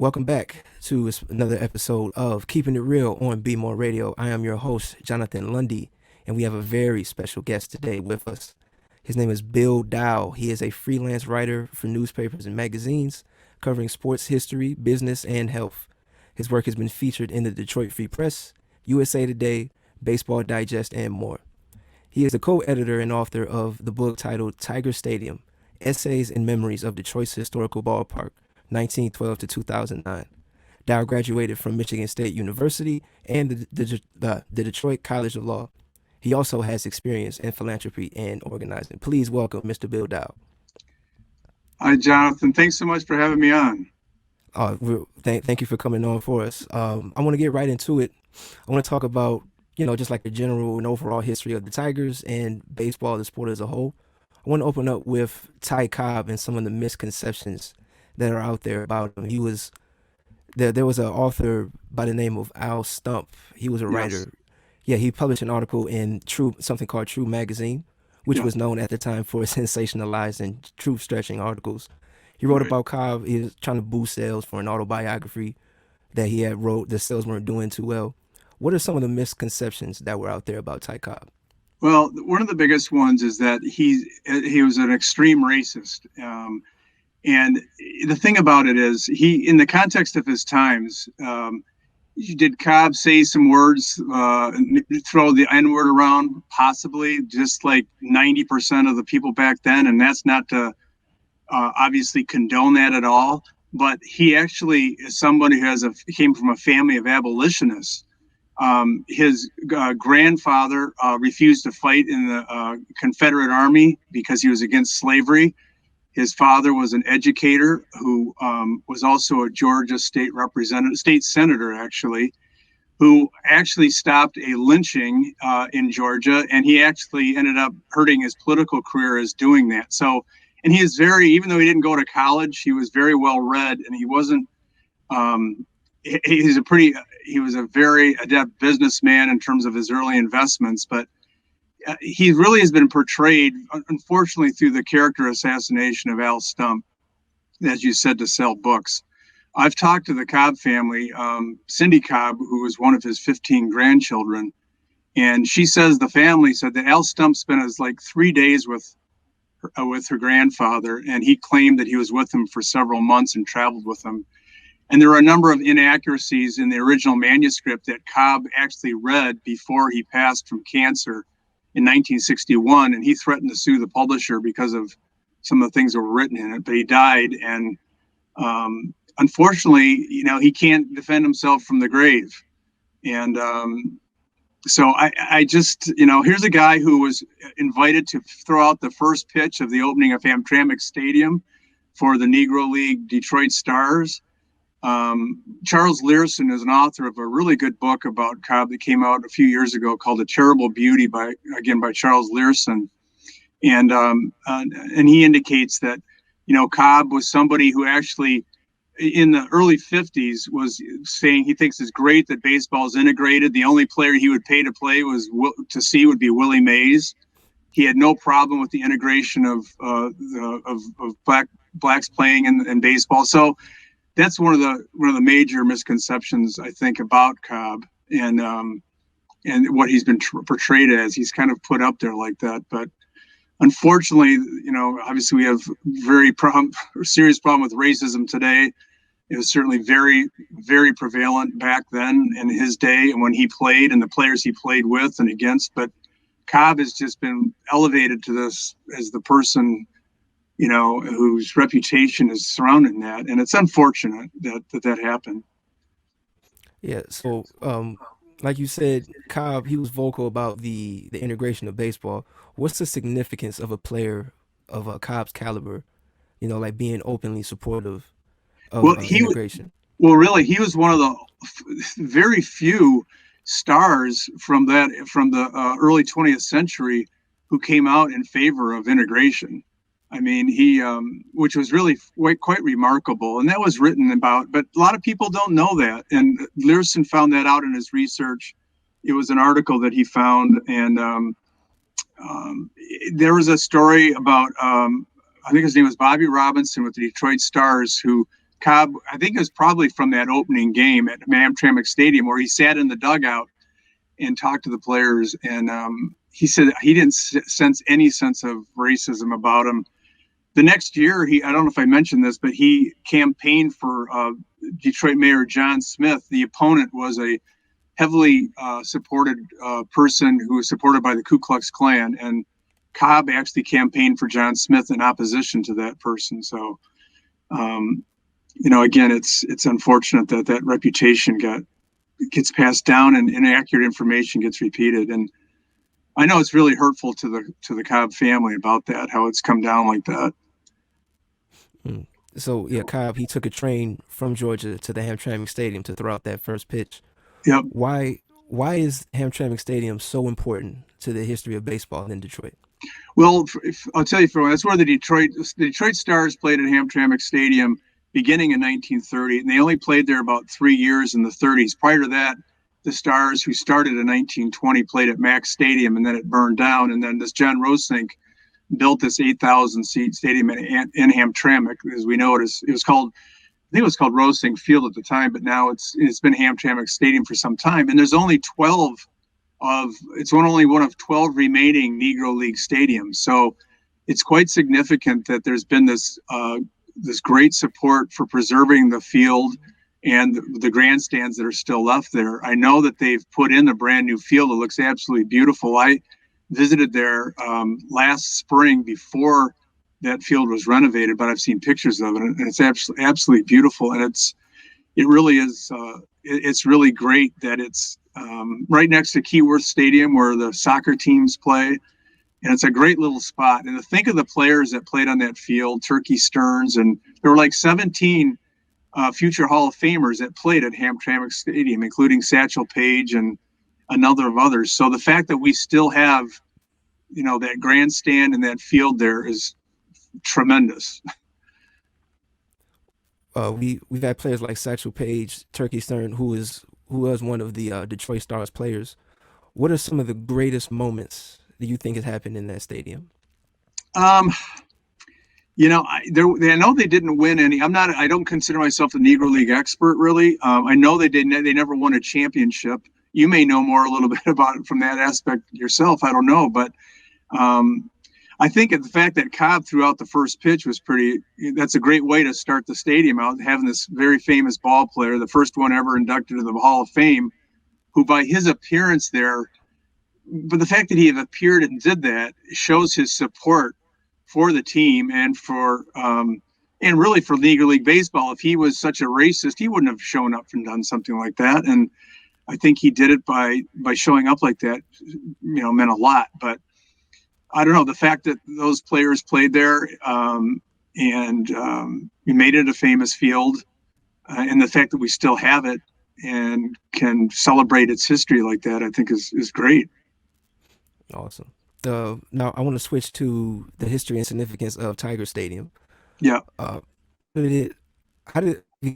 Welcome back to another episode of Keeping It Real on Be-Moor Radio. I am your host, Jonathan Lundy, and we have a very special guest today with us. His name is Bill Dow. He is a freelance writer for newspapers and magazines covering sports history, business, and health. His work has been featured in the Detroit Free Press, USA Today, Baseball Digest, and more. He is the co-editor and author of the book titled Tiger Stadium, Essays and Memories of Detroit's Historical Ballpark, 1912 to 2009. Dow graduated from Michigan State University and the Detroit College of Law. He also has experience in philanthropy and organizing. Please welcome Mr. Bill Dow. Hi, Jonathan. Thanks so much for having me on. Thank you for coming on for us. I want to get right into it. I want to talk about, just like the general and overall history of the Tigers and baseball, the sport as a whole. I want to open up with Ty Cobb and some of the misconceptions that are out there about him. There was an author by the name of Al Stump. He was a writer. Yeah, he published an article in something called True Magazine, which was known at the time for sensationalized and truth-stretching articles. He wrote about Cobb. He was trying to boost sales for an autobiography that he had wrote. The sales weren't doing too well. What are some of the misconceptions that were out there about Ty Cobb? Well, one of the biggest ones is that he was an extreme racist. And the thing about it is, in the context of his times, did Cobb say some words, throw the N-word around, possibly, just like 90% of the people back then? And that's not to obviously condone that at all. But he actually is somebody who came from a family of abolitionists. His grandfather refused to fight in the Confederate Army because he was against slavery. His father was an educator who was also a Georgia state senator, actually, who actually stopped a lynching in Georgia, and he actually ended up hurting his political career as doing that. So, and he is even though he didn't go to college, he was very well read, and he wasn't. He was a very adept businessman in terms of his early investments, but he really has been portrayed, unfortunately, through the character assassination of Al Stump, as you said, to sell books. I've talked to the Cobb family, Cindy Cobb, who was one of his 15 grandchildren, and she says the family said that Al Stump spent his 3 days with her grandfather, and he claimed that he was with him for several months and traveled with him. And there are a number of inaccuracies in the original manuscript that Cobb actually read before he passed from cancer in 1961, and he threatened to sue the publisher because of some of the things that were written in it, but he died. And unfortunately, he can't defend himself from the grave. And so I just, here's a guy who was invited to throw out the first pitch of the opening of Hamtramck Stadium for the Negro League Detroit Stars. Charles Learson is an author of a really good book about Cobb that came out a few years ago called A Terrible Beauty by Charles Learson. And he indicates that, Cobb was somebody who actually in the early 50s was saying he thinks it's great that baseball is integrated. The only player he would pay to play would be Willie Mays. He had no problem with the integration of blacks playing in baseball. So that's one of the major misconceptions, I think, about Cobb and what he's been portrayed as. He's kind of put up there like that, but unfortunately, obviously we have serious problem with racism today. It was certainly very, very prevalent back then in his day and when he played and the players he played with and against. But Cobb has just been elevated to this as the person, whose reputation is surrounding that. And it's unfortunate that happened. Yeah. So, like you said, Cobb, he was vocal about the integration of baseball. What's the significance of a player of Cobb's caliber, like being openly supportive of integration? Really, he was one of the very few stars from the early 20th century who came out in favor of integration. I mean, which was really quite remarkable, and that was written about, but a lot of people don't know that. And Learson found that out in his research. It was an article that he found, and there was a story about, I think his name was Bobby Robinson with the Detroit Stars, who Cobb, I think it was probably from that opening game at Hamtramck Stadium, where he sat in the dugout and talked to the players. And he said he didn't sense any sense of racism about him. The next year, I don't know if I mentioned this, but he campaigned for Detroit Mayor John Smith. The opponent was a heavily supported person who was supported by the Ku Klux Klan. And Cobb actually campaigned for John Smith in opposition to that person. So, again, it's unfortunate that reputation gets passed down and inaccurate information gets repeated. And I know it's really hurtful to the Cobb family about that, how it's come down like that. So yeah, Cobb, he took a train from Georgia to the Hamtramck Stadium to throw out that first pitch. Yep. Why is Hamtramck Stadium so important to the history of baseball in Detroit? Well, I'll tell you, that's where the Detroit Stars played at Hamtramck Stadium beginning in 1930, and they only played there about 3 years in the 30s. Prior to that, the Stars, who started in 1920, played at Mack Stadium, and then it burned down. And then this John Rosink built this 8,000 seat stadium in Hamtramck. As we know, it was called, I think it was called Rosink Field at the time, but now it's been Hamtramck Stadium for some time. And there's only only one of 12 remaining Negro League stadiums. So it's quite significant that there's been this great support for preserving the field and the grandstands that are still left there. I know that they've put in a brand new field. It looks absolutely beautiful. I visited there last spring before that field was renovated, but I've seen pictures of it, and it's absolutely beautiful. And it really is. It's really great that it's right next to Keyworth Stadium, where the soccer teams play, and it's a great little spot. And to think of the players that played on that field, Turkey Stearns, and there were like 17 future Hall of Famers that played at Hamtramck Stadium, including Satchel Paige and a number of others. So the fact that we still have, that grandstand and that field there is tremendous. We've had players like Satchel Paige, Turkey Stern, who was one of the Detroit Stars players. What are some of the greatest moments that you think has happened in that stadium? I know they didn't win any. I don't consider myself a Negro League expert, really. I know they didn't. They never won a championship. You may know more a little bit about it from that aspect yourself. I don't know, but I think the fact that Cobb threw out the first pitch that's a great way to start the stadium out, having this very famous ball player, the first one ever inducted to the Hall of Fame, who by his appearance there, but the fact that he appeared and did that shows his support for the team and and really for Negro League Baseball. If he was such a racist, he wouldn't have shown up and done something like that. And I think he did it by showing up like that, meant a lot. But I don't know, the fact that those players played there and we made it a famous field, and the fact that we still have it and can celebrate its history like that, I think is great. Awesome. Now I want to switch to the history and significance of Tiger Stadium. Yeah.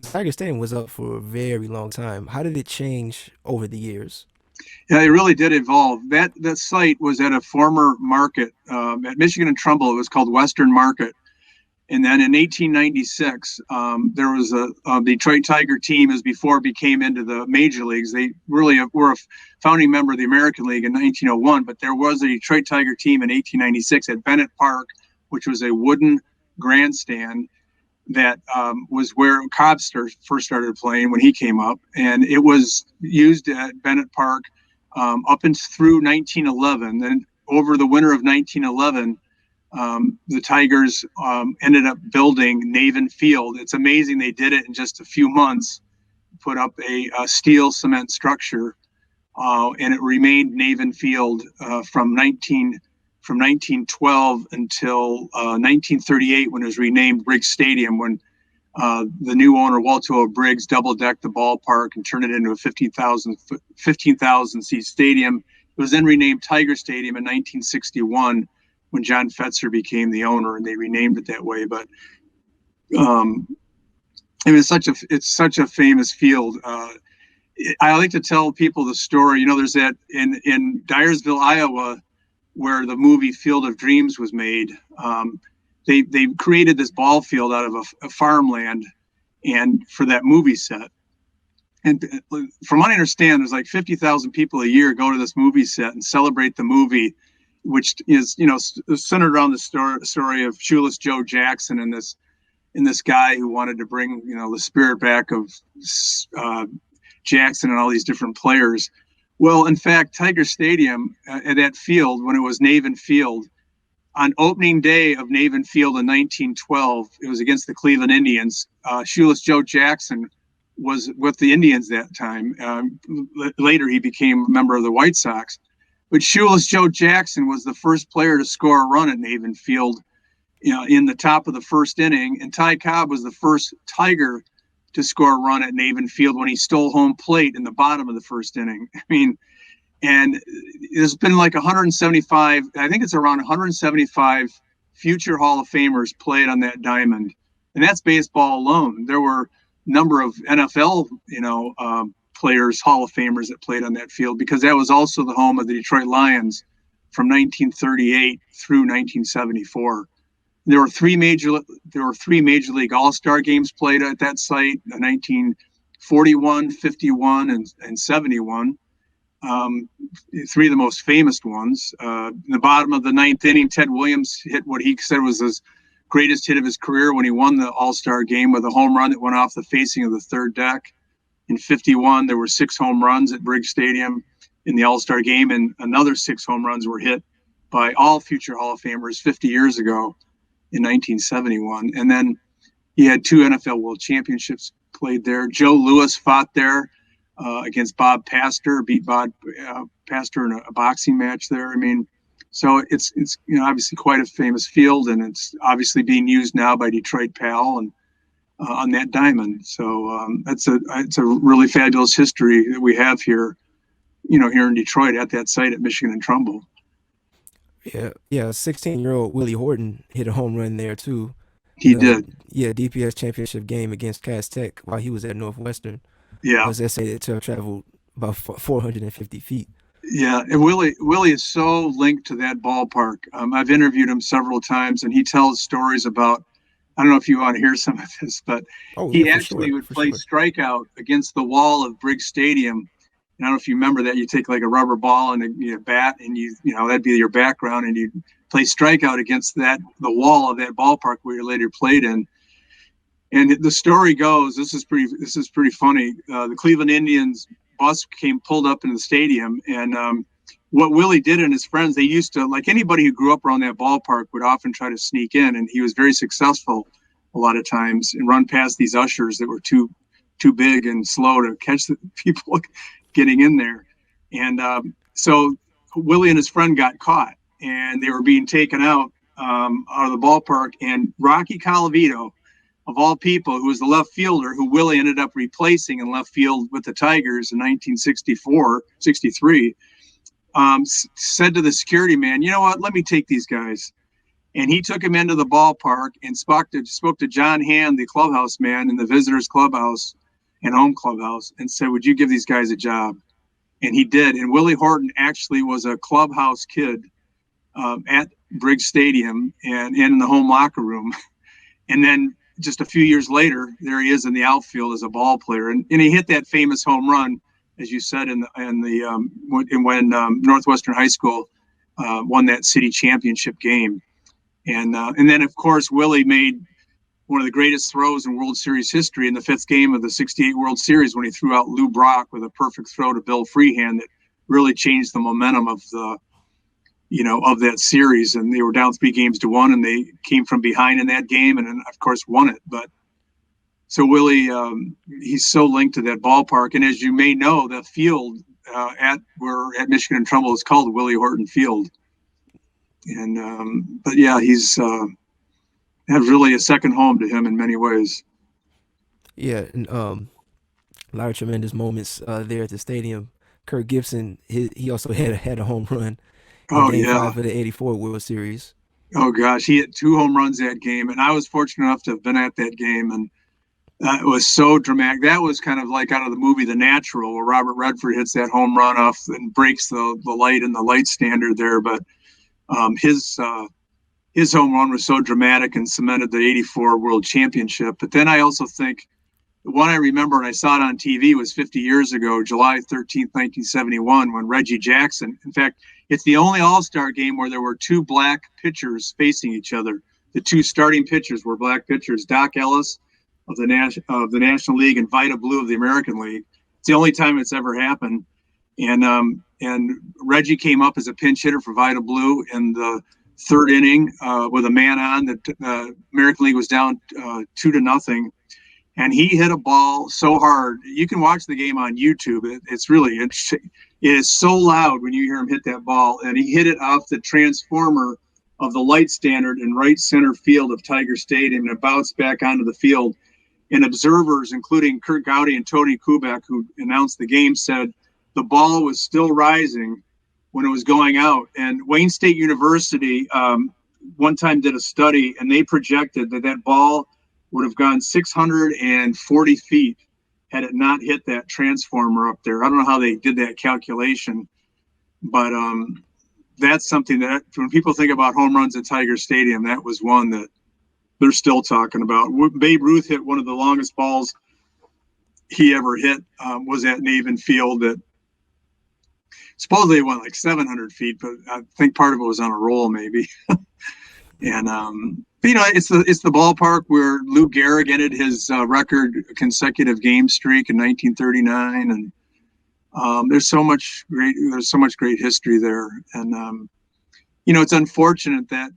Tiger Stadium was up for a very long time. How did it change over the years? Yeah, it really did evolve. That site was at a former market at Michigan and Trumbull. It was called Western Market. And then in 1896, there was a Detroit Tiger team, as before it became into the major leagues. They really were a founding member of the American League in 1901, but there was a Detroit Tiger team in 1896 at Bennett Park, which was a wooden grandstand that was where Cobb first started playing when he came up. And it was used at Bennett Park up and through 1911. Then over the winter of 1911, the Tigers ended up building Navin Field. It's amazing they did it in just a few months, put up a steel cement structure, and it remained Navin Field from 1912 until 1938, when it was renamed Briggs Stadium, when the new owner, Walter O. Briggs, double-decked the ballpark and turned it into a 15,000 seat stadium. It was then renamed Tiger Stadium in 1961 when John Fetzer became the owner, and they renamed it that way. But it's such a famous field. I like to tell people the story. There's that in Dyersville, Iowa, where the movie Field of Dreams was made. They created this ball field out of a farmland, and for that movie set. And from what I understand, there's like 50,000 people a year go to this movie set and celebrate the movie, which is, centered around the story of Shoeless Joe Jackson and this guy who wanted to bring, the spirit back of Jackson and all these different players. Well, in fact, Tiger Stadium, at that field, when it was Navin Field, on opening day of Navin Field in 1912, it was against the Cleveland Indians. Shoeless Joe Jackson was with the Indians that time. Later, he became a member of the White Sox. But Shoeless Joe Jackson was the first player to score a run at Navin Field, in the top of the first inning. And Ty Cobb was the first Tiger to score a run at Navin Field when he stole home plate in the bottom of the first inning. I mean, and there's been like 175, I think it's around 175 future Hall of Famers played on that diamond. And that's baseball alone. There were number of NFL, players, Hall of Famers that played on that field, because that was also the home of the Detroit Lions from 1938 through 1974. There were three major league All-Star games played at that site: 1941, 51, and 71. Three of the most famous ones. In the bottom of the ninth inning, Ted Williams hit what he said was his greatest hit of his career when he won the All-Star game with a home run that went off the facing of the third deck. In 51, there were 6 home runs at Briggs Stadium in the All-Star game, and another 6 home runs were hit by all future Hall of Famers 50 years ago in 1971. And then he had 2 NFL World Championships played there. Joe Louis fought there against Bob Pastor, beat Bob Pastor in a boxing match there. I mean, so it's obviously quite a famous field, and it's obviously being used now by Detroit Pal and on that diamond. So it's a really fabulous history that we have here, here in Detroit at that site at Michigan and Trumbull. Yeah, 16-year-old Willie Horton hit a home run there too. He did. Yeah, DPS championship game against Cass Tech while he was at Northwestern. Yeah. It was essayated to have traveled about 450 feet. Yeah, and Willie is so linked to that ballpark. I've interviewed him several times, and he tells stories about, I don't know if you want to hear some of this, but he actually would play strikeout against the wall of Briggs Stadium. And I don't know if you remember that. You take like a rubber ball and a bat, and that'd be your background, and you play strikeout against the wall of that ballpark where you later played in. And the story goes, this is pretty funny. The Cleveland Indians bus pulled up into the stadium, and what Willie did and his friends, they used to, like anybody who grew up around that ballpark, would often try to sneak in, and he was very successful a lot of times, and run past these ushers that were too big and slow to catch the people getting in there. And so Willie and his friend got caught, and they were being taken out of the ballpark, and Rocky Colavito, of all people, who was the left fielder who Willie ended up replacing in left field with the Tigers in 1963, said to the security man, "You know what, let me take these guys." And he took him into the ballpark and spoke to John Hand, the clubhouse man in the visitors clubhouse and home clubhouse, and said, "Would you give these guys a job?" And he did. And Willie Horton actually was a clubhouse kid at Briggs Stadium and in the home locker room. And then just a few years later, there he is in the outfield as a ball player, and he hit that famous home run, as you said, when Northwestern High School won that city championship game, and then of course Willie made one of the greatest throws in World Series history in the 5th game of the '68 World Series when he threw out Lou Brock with a perfect throw to Bill Freehand that really changed the momentum of of that series. And they were down 3-1, and they came from behind in that game, and then of course won it. But so Willie, he's so linked to that ballpark. And as you may know, the field at Michigan and Trumbull is called Willie Horton Field. And but yeah, he's has really a second home to him in many ways. Yeah, and a lot of tremendous moments there at the stadium. Kirk Gibson, he also had a home run. Game 5 of the '84 World Series. Oh gosh, he hit 2 home runs that game, and I was fortunate enough to have been at that game, and it was so dramatic. That was kind of like out of the movie The Natural, where Robert Redford hits that home run off and breaks the light and the light standard there. But his home run was so dramatic and cemented the '84 World Championship. But then I also think The one I remember, and I saw it on TV, was 50 years ago, July 13th, 1971, when Reggie Jackson, in fact, it's the only All-Star game where there were two black pitchers facing each other. The two starting pitchers were black pitchers, Doc Ellis of the National League and Vida Blue of the American League. It's the only time it's ever happened. And Reggie came up as a pinch hitter for Vida Blue in the third inning with a man on. The American League was down 2-0, and he hit a ball so hard. You can watch the game on YouTube. It's really interesting. It is so loud when you hear him hit that ball, and he hit it off the transformer of the light standard in right center field of Tiger Stadium, and it bounced back onto the field. And observers, including Kurt Gowdy and Tony Kubek, who announced the game, said the ball was still rising when it was going out. And Wayne State University one time did a study, and they projected that that ball would have gone 640 feet had it not hit that transformer up there. I don't know how they did that calculation, but that's something that when people think about home runs at Tiger Stadium, that was one that they're still talking about. Babe Ruth hit one of the longest balls he ever hit, was at Navin Field, that supposedly it went like 700 feet, but I think part of it was on a roll maybe. And it's the ballpark where Lou Gehrig ended his record consecutive game streak in 1939, and there's so much great history there. And it's unfortunate that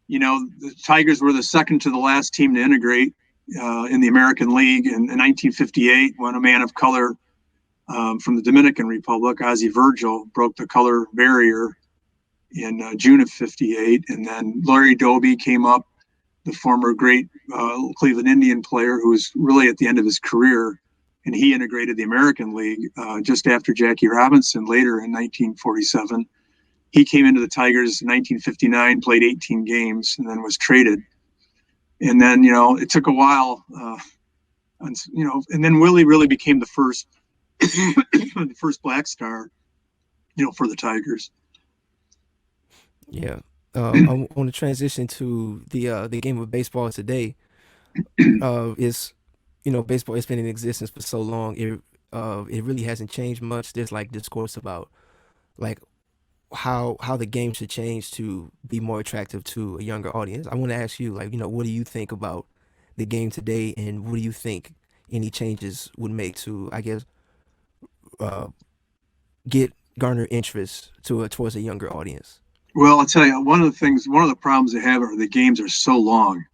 the Tigers were the second to the last team to integrate in the American League in 1958, when a man of color from the Dominican Republic, Ozzie Virgil, broke the color barrier in June of '58. And then Larry Doby came up, the former great Cleveland Indian player who was really at the end of his career, and he integrated the American League just after Jackie Robinson later in 1947. He came into the Tigers in 1959, played 18 games, and then was traded. And then, it took a while, and then Willie really became the first, the first black star, for the Tigers. Yeah. I want to transition to the game of baseball today. Is baseball has been in existence for so long. It really hasn't changed much. There's like discourse about like how the game should change to be more attractive to a younger audience. I want to ask you, like, what do you think about the game today, and what do you think any changes would make to, I guess, uh, get garner interest towards a younger audience? Well, I'll tell you, one of the problems they have are the games are so long.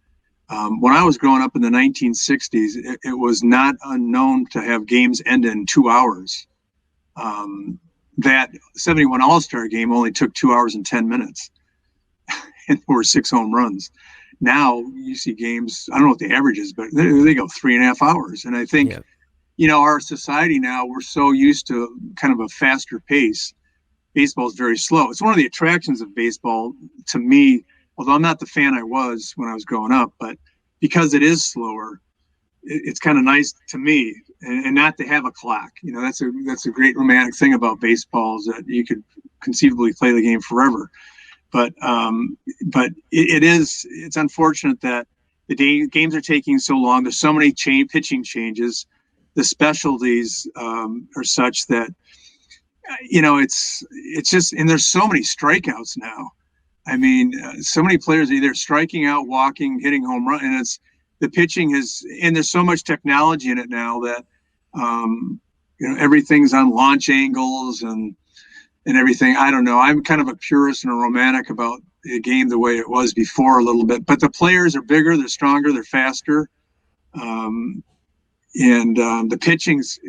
When I was growing up in the 1960s, it was not unknown to have games end in 2 hours. That 71 All-Star game only took 2 hours and 10 minutes, and there were 6 home runs. Now you see games, I don't know what the average is, but they go 3.5 hours. And I think, our society now, we're so used to kind of a faster pace. Baseball is very slow. It's one of the attractions of baseball to me, although I'm not the fan I was when I was growing up, but because it is slower, it's kind of nice to me, and not to have a clock. That's a great romantic thing about baseball, is that you could conceivably play the game forever. But it's unfortunate that the games are taking so long. There's so many pitching changes. The specialties are such that it's just, and there's so many strikeouts now. I mean, so many players are either striking out, walking, hitting home run, and the pitching and there's so much technology in it now that everything's on launch angles and everything. I don't know. I'm kind of a purist and a romantic about the game the way it was before a little bit, but the players are bigger, they're stronger, they're faster. And the pitchings,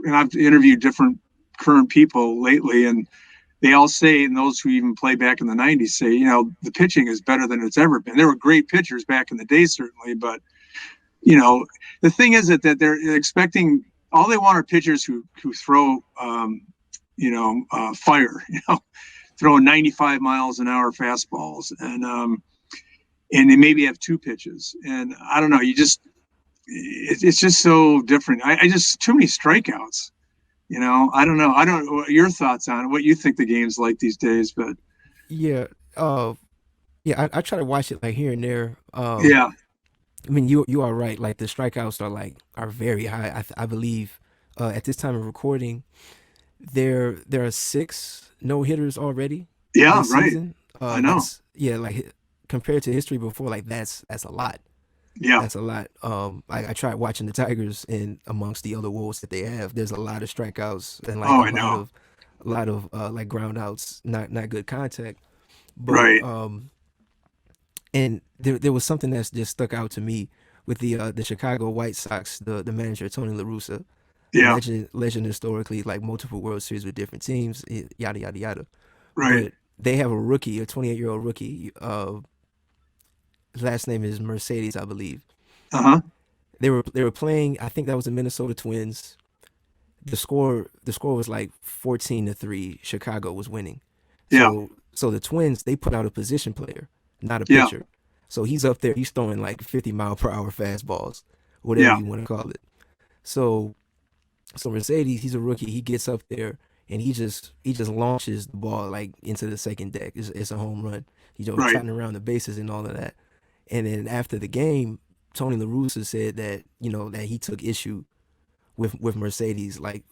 and I've interviewed different current people lately, and they all say, and those who even play back in the 90s say, the pitching is better than it's ever been. There were great pitchers back in the day, certainly, but the thing is that they're expecting, all they want are pitchers who throw fire, throwing 95 miles an hour fastballs, and they maybe have 2 pitches, and I don't know, it's just so different. I just, too many strikeouts. I don't know. I don't know your thoughts on it, what you think the game's like these days, but Yeah. I try to watch it like here and there. Yeah. I mean, you are right. Like the strikeouts are very high. I believe at this time of recording, there are six no hitters already Yeah, this right. season. I know. That's yeah, like compared to history before, like that's a lot. Yeah. That's a lot. I tried watching the Tigers, and amongst the other woes that they have, there's a lot of strikeouts and like Oh, a I lot know. of a lot of like ground outs, not good contact. But Right. and there was something that's just stuck out to me with the Chicago White Sox, the manager Tony La Russa, Yeah. legend historically, like multiple World Series with different teams, yada yada yada. Right. But they have a rookie, a 28-year-old rookie. His last name is Mercedes, I believe. Uh-huh. They were playing. I think that was the Minnesota Twins. The score was like 14-3. Chicago was winning. Yeah. So the Twins, they put out a position player, not a Yeah. pitcher. So he's up there. He's throwing like 50-mile-per-hour fastballs, whatever Yeah. you want to call it. So so Mercedes, he's a rookie. He gets up there and he just launches the ball like into the second deck. It's a home run. Right. Trotting around the bases and all of that. And then after the game, Tony La Russa said that that he took issue with Mercedes like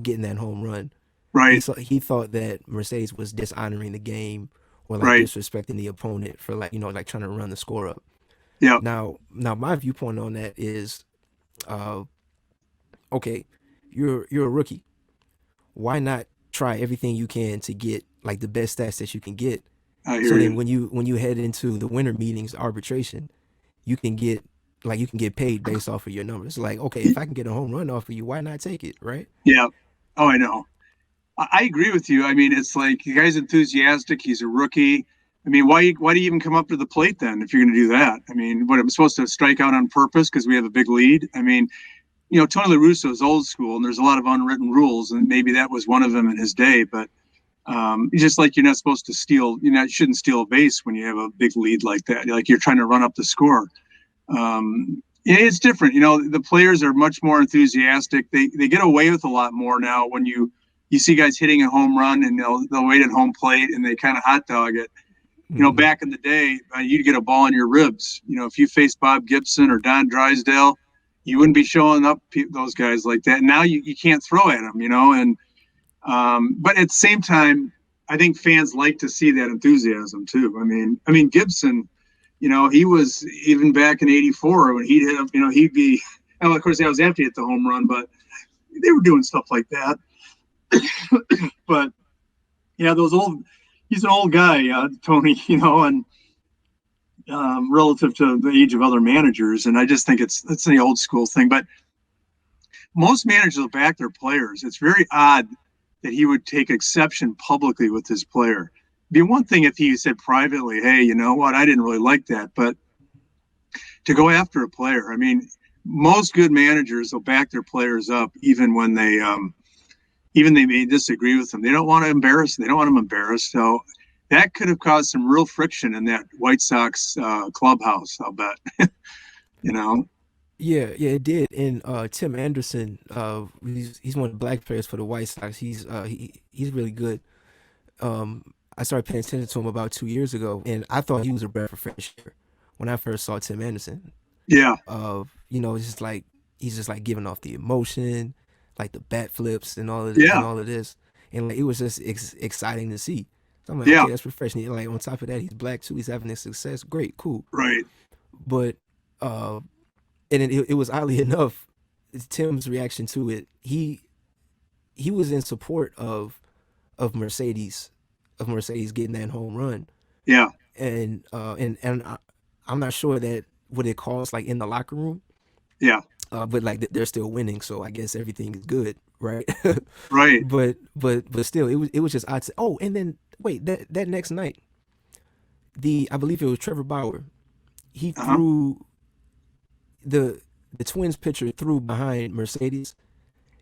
getting that home run. Right. He thought that Mercedes was dishonoring the game or like Right. disrespecting the opponent for like like trying to run the score up. Yeah. Now my viewpoint on that is, uh, okay, you're a rookie. Why not try everything you can to get like the best stats that you can get? I So hear then you. when you head into the winter meetings arbitration, you can get you can get paid based off of your numbers. Like, okay, if I can get a home run off of you, why not take it, right? Yeah. Oh, I know. I agree with you. I mean, it's like the guy's enthusiastic. He's a rookie. I mean, why do you even come up to the plate then if you're going to do that? I mean, what I'm supposed to strike out on purpose because we have a big lead? I mean, Tony La Russa is old school, and there's a lot of unwritten rules, and maybe that was one of them in his day. But just like you're not supposed to steal, you shouldn't steal a base when you have a big lead like that. Like you're trying to run up the score. It's different. The players are much more enthusiastic. They get away with a lot more now when you see guys hitting a home run and they'll wait at home plate and they kind of hot dog it. Mm-hmm. Back in the day, you'd get a ball in your ribs. If you faced Bob Gibson or Don Drysdale, you wouldn't be showing up those guys like that. Now you can't throw at them, and but at the same time, I think fans like to see that enthusiasm too. I mean Gibson, he was even back in '84 when he'd hit up, he'd be. Well, of course, that was after he hit the home run, but they were doing stuff like that. But yeah, those old. He's an old guy, Tony. And relative to the age of other managers, and I just think it's the old school thing. But most managers will back their players. It's very odd that he would take exception publicly with his player. It'd be one thing if he said privately, "Hey, you know what? I didn't really like that," but to go after a player, I mean, most good managers will back their players up even when they may disagree with them. They don't want to embarrass. They don't want them embarrassed. So that could have caused some real friction in that White Sox clubhouse. I'll bet. you know. Yeah, it did. And Tim Anderson, he's one of the black players for the White Sox. He's really good. I started paying attention to him about 2 years ago, and I thought he was a breath of fresh air when I first saw Tim Anderson. Yeah. It's just like he's just like giving off the emotion, like the bat flips and Yeah. all of this, and like it was just exciting to see. So I'm like, Yeah. okay, that's refreshing. Like on top of that, he's black too. He's having this success. Great, cool. Right. But uh, and it was oddly enough, Tim's reaction to it. He was in support of Mercedes getting that home run, Yeah. and I'm not sure that what it caused like in the locker room. Yeah. But like they're still winning, so I guess everything is good, right? Right. but still, it was just odd. Oh, and then wait, that next night, I believe it was Trevor Bauer. He Uh huh. threw the Twins pitcher threw behind Mercedes,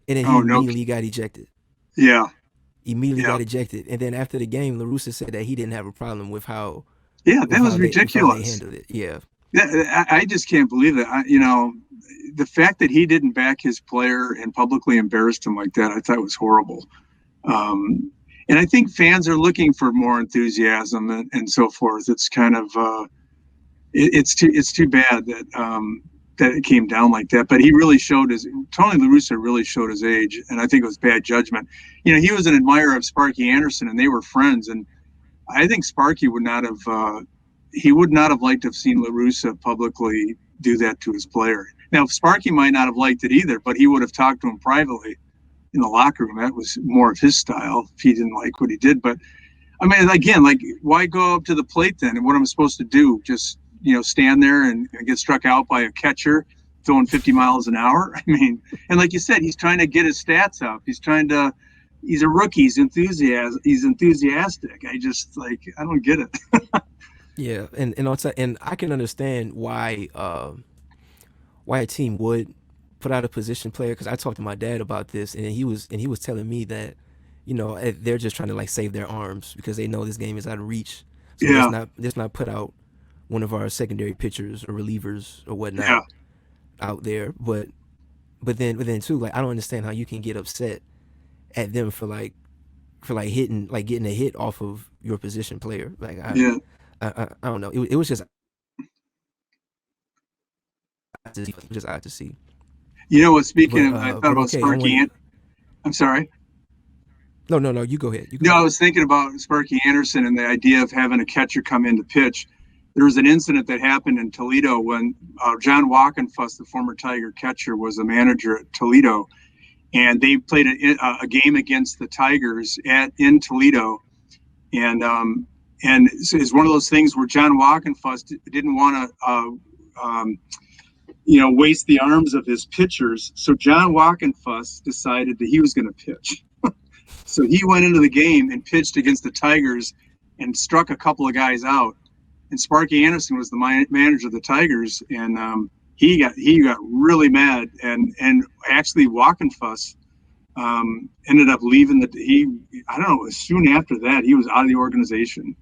and then he Oh no. immediately got ejected. Yeah. Immediately Yeah. got ejected, and then after the game, Larusa said that he didn't have a problem Yeah. That was with how they ridiculous. handled it. Yeah. I just can't believe it. The fact that he didn't back his player and publicly embarrassed him like that, I thought was horrible. Um, and I think fans are looking for more enthusiasm and so forth. It's kind of it's too bad that that it came down like that. But he really showed his Tony La Russa really showed his age, and I think it was bad judgment. He was an admirer of Sparky Anderson, and they were friends. And I think Sparky would not have he would not have liked to have seen La Russa publicly do that to his player. Now, Sparky might not have liked it either, but he would have talked to him privately in the locker room. That was more of his style if he didn't like what he did. But I mean, again, like, why go up to the plate then? And what am I supposed to do? Just, stand there and get struck out by a catcher throwing 50 miles an hour? I mean, and like you said, he's trying to get his stats up. He's a rookie. He's enthusiastic. I don't get it. Yeah, and also, and I can understand why a team would put out a position player, because I talked to my dad about this, and he was telling me that they're just trying to like save their arms because they know this game is out of reach. So Yeah. let's not put out one of our secondary pitchers or relievers or whatnot Yeah. out there. But then too, like, I don't understand how you can get upset at them for hitting, like, getting a hit off of your position player. Like, Yeah. I don't know. It was just odd to see. Speaking But of, I thought about okay, I Sparky. want. I'm sorry. No, you go ahead. You go No, I ahead. was thinking about Sparky Anderson and the idea of having a catcher come in to pitch. There was an incident that happened in Toledo when John Walkenfuss, the former Tiger catcher, was a manager at Toledo, and they played a game against the Tigers in Toledo, and it's one of those things where John Walkenfuss didn't want to waste the arms of his pitchers, so John Walkenfuss decided that he was going to pitch. So he went into the game and pitched against the Tigers and struck a couple of guys out. And Sparky Anderson was the manager of the Tigers, and he got really mad. And actually, Walkenfuss ended up leaving I don't know. Soon after that, he was out of the organization.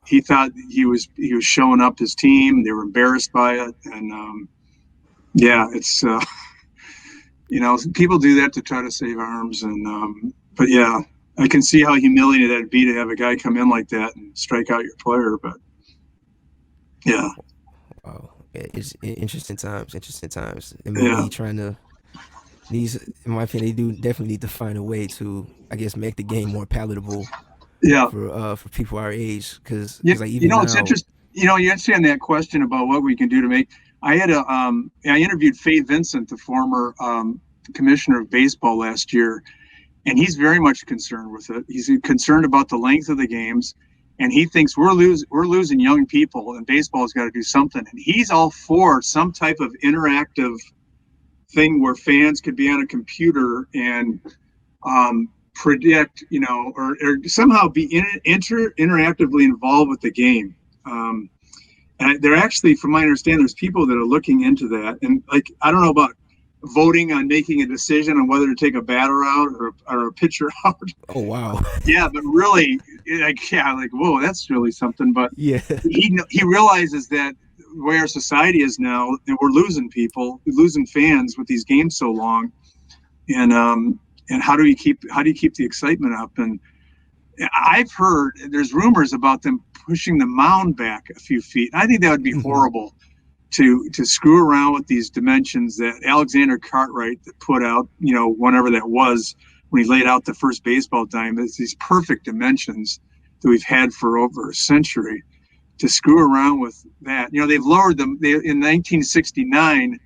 He thought he was showing up his team. They were embarrassed by it, and it's people do that to try to save arms, and but yeah, I can see how humiliating that'd be to have a guy come in like that and strike out your player. But yeah, Wow, it's interesting times. Interesting times. I mean, yeah, these, in my opinion, they do definitely need to find a way to, I guess, make the game more palatable yeah, for people our age, because yeah. like even It's now. interesting. You understand that question about what we can do to make. I interviewed Faye Vincent, the former commissioner of baseball, last year, and he's very much concerned with it. He's concerned about the length of the games, and he thinks we're losing young people, and baseball's got to do something. And he's all for some type of interactive thing where fans could be on a computer and predict, or somehow be interactively involved with the game. And they're actually, from my understanding, there's people that are looking into that. And like, I don't know about voting on making a decision on whether to take a batter out or a pitcher out. Oh wow. Yeah, but really, whoa, that's really something. But Yeah. he realizes that the way our society is now, that we're losing losing fans with these games so long, and how do you keep the excitement up? And I've heard there's rumors about them pushing the mound back a few feet. I think that would be Hmm. horrible to screw around with these dimensions that Alexander Cartwright put out, whenever that was, when he laid out the first baseball diamond. It's these perfect dimensions that we've had for over a century. To screw around with that, they've lowered them. In 1969,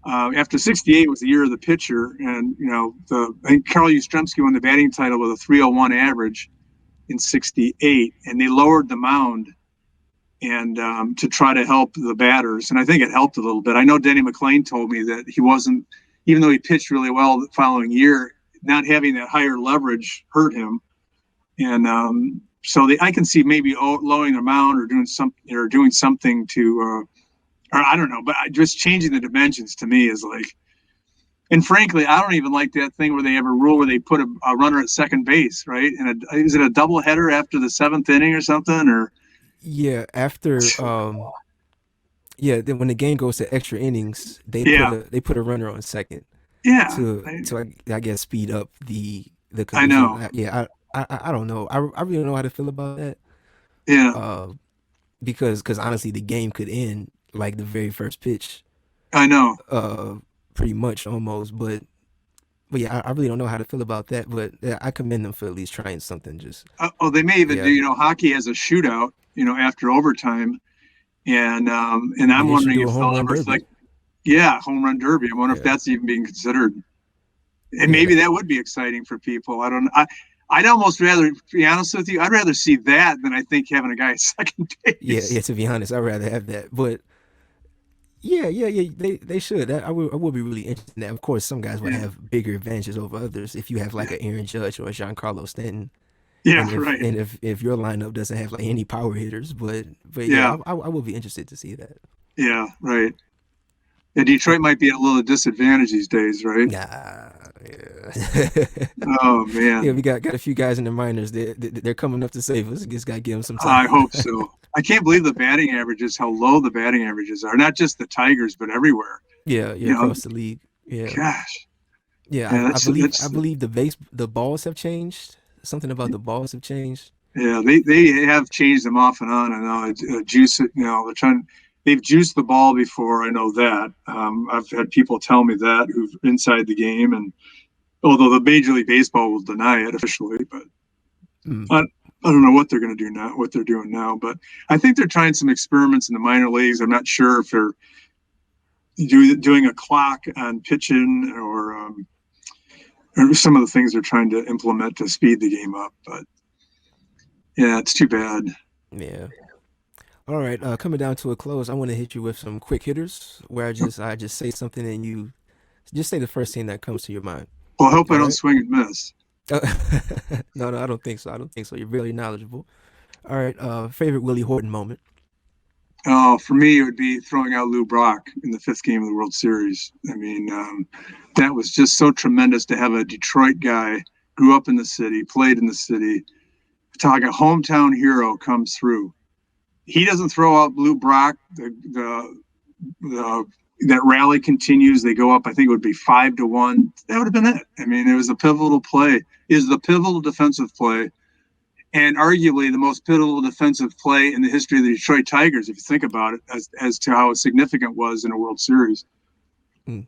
after 68 was the year of the pitcher, and I think Carl Yastrzemski won the batting title with a 301 average in 68, and they lowered the mound and to try to help the batters. And I think it helped a little bit. I know Denny McClain told me that he wasn't, even though he pitched really well the following year, not having that higher leverage hurt him. And I can see maybe lowering the mound or doing something to, or I don't know, but just changing the dimensions to me is like. And frankly, I don't even like that thing where they have a rule where they put a runner at second base, right? And is it a double header after the seventh inning or something? Or Yeah. After yeah, then when the game goes to extra innings, yeah, they put a runner on second yeah, to I guess speed up the I collision. know, Yeah, I don't know. I really don't know how to feel about that. yeah, Uh, because honestly, the game could end like the very first pitch, I know. uh, pretty much almost. But yeah, I really don't know how to feel about that. But yeah, I commend them for at least trying something. Just Oh, they may even do. yeah, Hockey has a shootout. After overtime, and I'm maybe they should wondering do a if home they'll run ever derby. select. Yeah, home run derby. I wonder if Yeah, that's even being considered. And yeah, maybe that would be exciting for people. I don't. I'd almost rather, to be honest with you, I'd rather see that than I think having a guy at second yeah, base. yeah. To be honest, I'd rather have that. But yeah, yeah, yeah. They should. I will be really interested in that. Of course, some guys would Yeah, have bigger advantages over others. If you have like yeah, an Aaron Judge or a Giancarlo Stanton, yeah. and if Right. and if your lineup doesn't have like any power hitters, but Yeah, yeah, I will be interested to see that. yeah. Right. Yeah, Detroit might be at a little disadvantage these days, right? Nah, yeah. Oh Yeah, man, we got a few guys in the minors. They're coming up to save us. Just gotta give them some time. I hope so. I can't believe the batting averages, how low the batting averages are. Not just the Tigers, but everywhere. Yeah, yeah, You know, across the league. Yeah, gosh. yeah. Yeah, I believe I that's believe the balls have changed. Something about the balls have changed. yeah. They have changed them off and on. I know juice. They're trying. They've juiced the ball before. I know that. I've had people tell me that who've inside the game, and although the Major League Baseball will deny it officially, but Mm. I, I don't know what they're going to do now. What they're doing now, but I think they're trying some experiments in the minor leagues. I'm not sure if they're doing a clock on pitching or some of the things they're trying to implement to speed the game up. But yeah, it's too bad. Yeah. All right. Coming down to a close, I want to hit you with some quick hitters where I just say something and you just say the first thing that comes to your mind. Well, I hope I All don't right. swing and miss. Uh, no, no, I don't think so. I don't think so. You're really knowledgeable. All right. Favorite Willie Horton moment. Oh, for me, it would be throwing out Lou Brock in the fifth game of the World Series. I mean, that was just so tremendous to have a Detroit guy, grew up in the city, played in the city, talk a hometown hero comes through. He doesn't throw out Lou Brock. The that rally continues. They go up. I think it would be 5-1. That would have been it. I mean, it was a pivotal play. It was the pivotal defensive play, and arguably the most pivotal defensive play in the history of the Detroit Tigers, if you think about it, as to how significant it was in a World Series. Mm.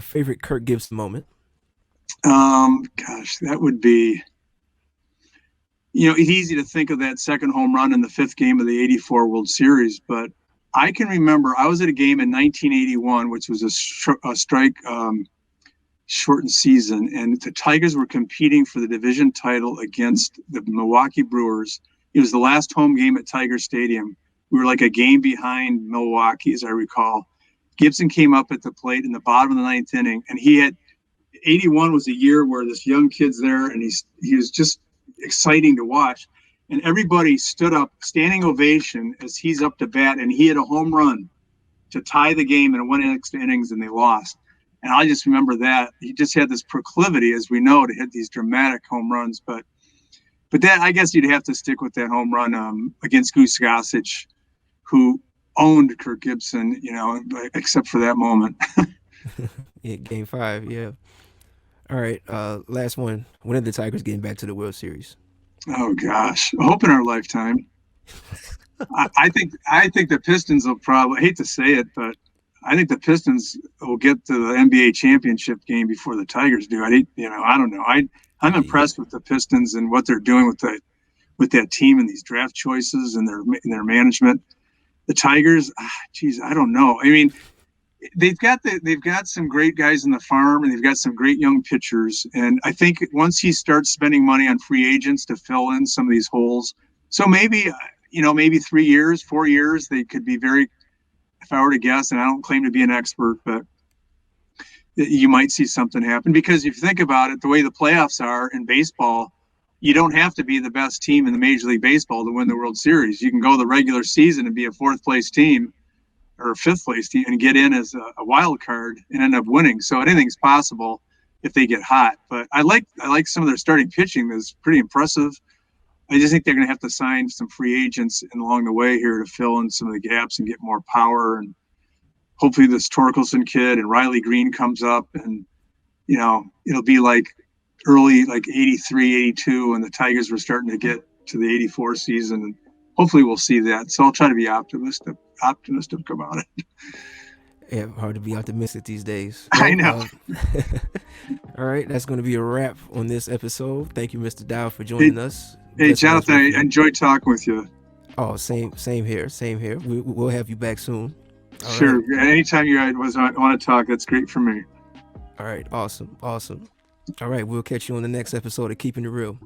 Favorite Kirk Gibson moment. Gosh, that would be. It's easy to think of that second home run in the fifth game of the '84 World Series, but I can remember I was at a game in 1981, which was a strike shortened season, and the Tigers were competing for the division title against the Milwaukee Brewers. It was the last home game at Tiger Stadium. We were like a game behind Milwaukee, as I recall. Gibson came up at the plate in the bottom of the ninth inning, and he had 81 was a year where this young kid's there, and he was just exciting to watch. And everybody stood up, standing ovation as he's up to bat, and he had a home run to tie the game in one extra innings, and they lost. And I just remember that he just had this proclivity, as we know, to hit these dramatic home runs. But that I guess you'd have to stick with that home run against Goose Gossage, who owned Kirk Gibson, except for that moment. Yeah, game five. Yeah. All right. Last one. When are the Tigers getting back to the World Series? Oh gosh, I hope in our lifetime. I think the Pistons will probably, I hate to say it, but I think the Pistons will get to the NBA championship game before the Tigers do. I don't know. I'm Yeah. impressed with the Pistons and what they're doing with that team and these draft choices and their management. The Tigers, geez, I don't know. I mean, they've got some great guys in the farm and they've got some great young pitchers. And I think once he starts spending money on free agents to fill in some of these holes, so maybe 3 years, 4 years, they could be very. If I were to guess, and I don't claim to be an expert, but you might see something happen because if you think about it, the way the playoffs are in baseball, you don't have to be the best team in the Major League Baseball to win the World Series. You can go the regular season and be a fourth place team or a fifth place team and get in as a wild card and end up winning. So anything's possible if they get hot. But I like some of their starting pitching that's pretty impressive. I just think they're going to have to sign some free agents along the way here to fill in some of the gaps and get more power. And hopefully this Torkelson kid and Riley Green comes up and, it'll be like early, like 83, 82 when the Tigers were starting to get to the 84 season. And hopefully we'll see that. So I'll try to be optimistic about it. Yeah, hard to be optimistic these days. I know. All right, that's going to be a wrap on this episode. Thank you, Mr. Dow, for Hey, joining us. hey, Blessing us Jonathan, with I your... enjoyed talking with you. Oh, same here, same here. We'll have you back soon. All Sure. right. Anytime you guys want to talk, that's great for me. All right, awesome. All right, we'll catch you on the next episode of Keeping It Real.